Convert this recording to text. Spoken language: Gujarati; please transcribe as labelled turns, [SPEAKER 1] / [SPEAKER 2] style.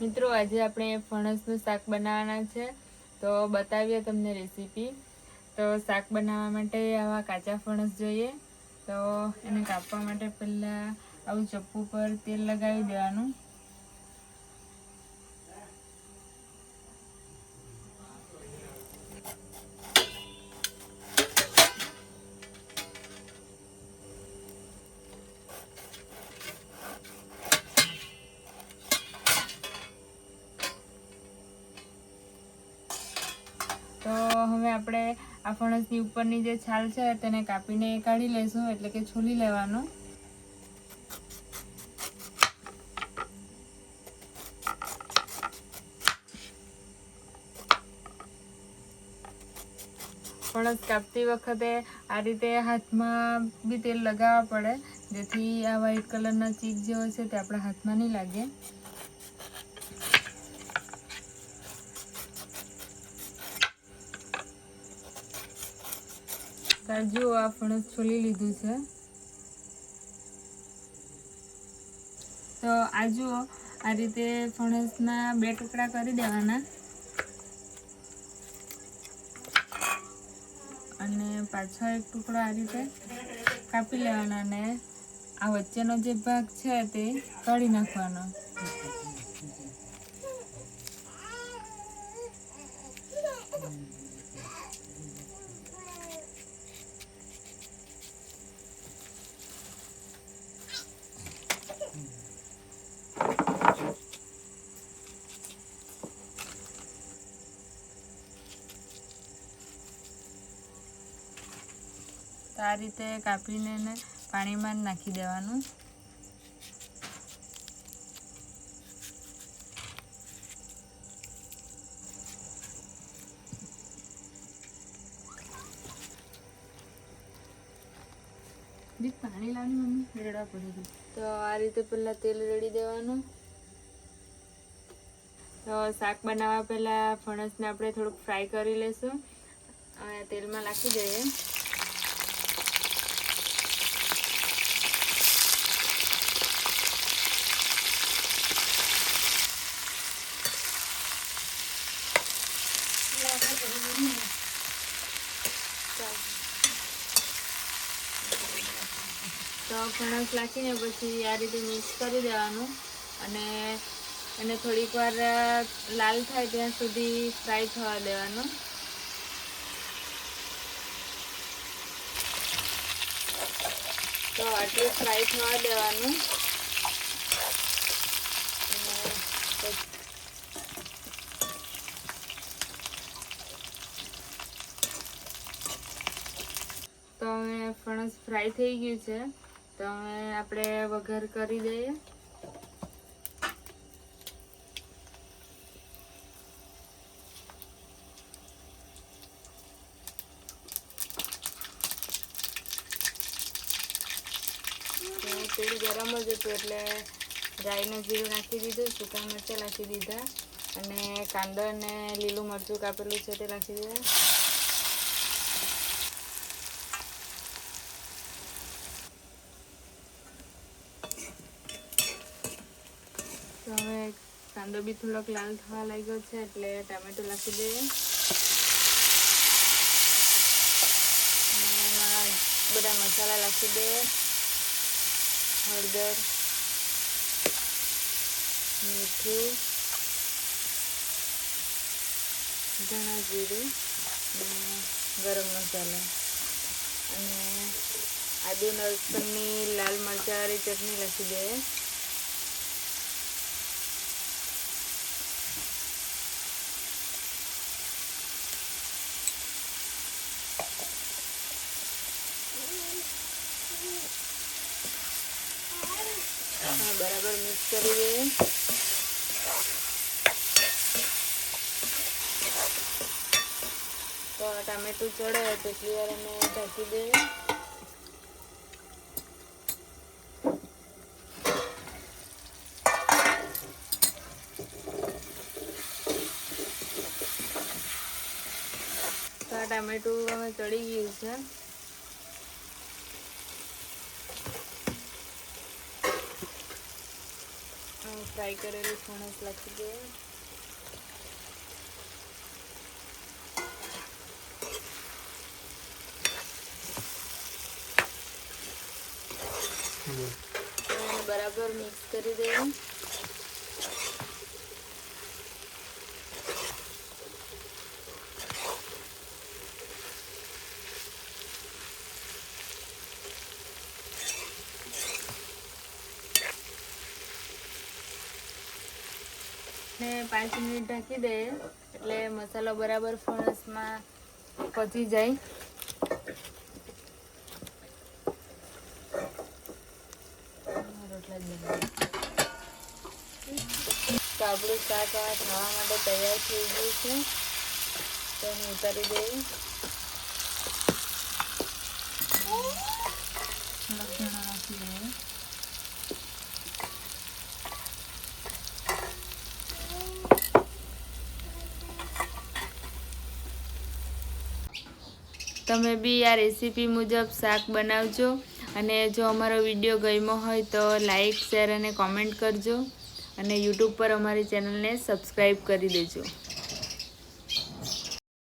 [SPEAKER 1] મિત્રો આજે આપણે ફણસનું શાક બનાવવાના છે, તો બતાવીએ તમને રેસીપી। તો શાક બનાવવા માટે આવા કાચા ફણસ જોઈએ। તો એને કાપવા માટે પહેલાં આવું ચપ્પુ પર તેલ લગાવી દેવાનું। તો હવે આપણે આ ફણસની ઉપરની જે છાલ છે તેને કાપીને કાઢી લઈશું, એટલે કે છોલી લેવાનું। ફણસ કાપતી વખતે આ રીતે હાથમાં બી તેલ લગાવવા પડે, જેથી આ વ્હાઈટ કલરના ચીક જે હોય છે તે આપણા હાથમાં નહીં લાગે। જુઓ આ ફણસ છોલી લીધું છે। તો આ જુઓ આ રીતે ફણસના 2 ટુકડા કરી દેવાના અને પાછો એક ટુકડો આ રીતે કાપી લેવાના અને આ વચ્ચેનો જે ભાગ છે તે કાઢી નાખવાનો। તો આ રીતે કાપીને એને પાણીમાં નાખી દેવાનું। પાણી લાવની મમ્મી રેડવા પડી ગયું। તો આ રીતે પહેલા તેલ રેડી દેવાનું। તો શાક બનાવવા પહેલા ફણસને આપણે થોડુંક ફ્રાય કરી લઈશું અને તેલમાં નાખી દઈએ। તો ફણસ નાખીને પછી આ રીતે મિક્સ કરી દેવાનું અને એને થોડીક વાર લાલ થાય ત્યાં સુધી ફ્રાય થવા દેવાનું। તો આટલું ફ્રાય થવા દેવાનું। તો હવે ફણસ ફ્રાય થઈ ગયું છે, તો હવે આપણે વઘાર કરી દઈએ। તેલ ગરમ જ હતું એટલે રાઈનું જીરું નાખી દીધું, સૂકા મરચાં નાખી દીધા અને કાંદો અને લીલું મરચું કાપેલું છે તે નાખી દીધા। તો હવે કાંદો બી થોડોક લાલ થવા લાગ્યો છે એટલે ટામેટું નાખી દઈએ અને એમાં બધા મસાલા નાખી દઈએ। હળદર, મીઠું, ધાણા જીરું અને ગરમ મસાલો અને આદુ લસણની લાલ મરચાંવાળી ચટણી નાખી દઈએ। બરાબર મિક્સ કરી દઈએ। તો ટામેટું ચડે તેટલી વાર એને ઢાંકી દઈએ। તો આ ટામેટું હવે ચડી ગયું છે। ફ્રાય કરેલું ફણસ નાખી દઈએ. અને બરાબર મિક્સ કરી દઈએ. ને 5 મિનિટ ઢાંકી દઈએ એટલે મસાલો બરાબર ફણસમાં પચી જાય. તો આપણું શાક ખાવા માટે તૈયાર થઈ ગયું છે. તો એને ઉતારી દઈએ. લસણ નાખી દઈએ. તમે બી આ રેસીપી મુજબ શાક બનાવજો. અને જો અમારો વિડીયો ગમ્યો હોય તો લાઈક, શેર અને કોમેન્ટ કરજો. અને યુટ્યુબ પર અમારી ચેનલને સબસ્ક્રાઈબ કરી દેજો.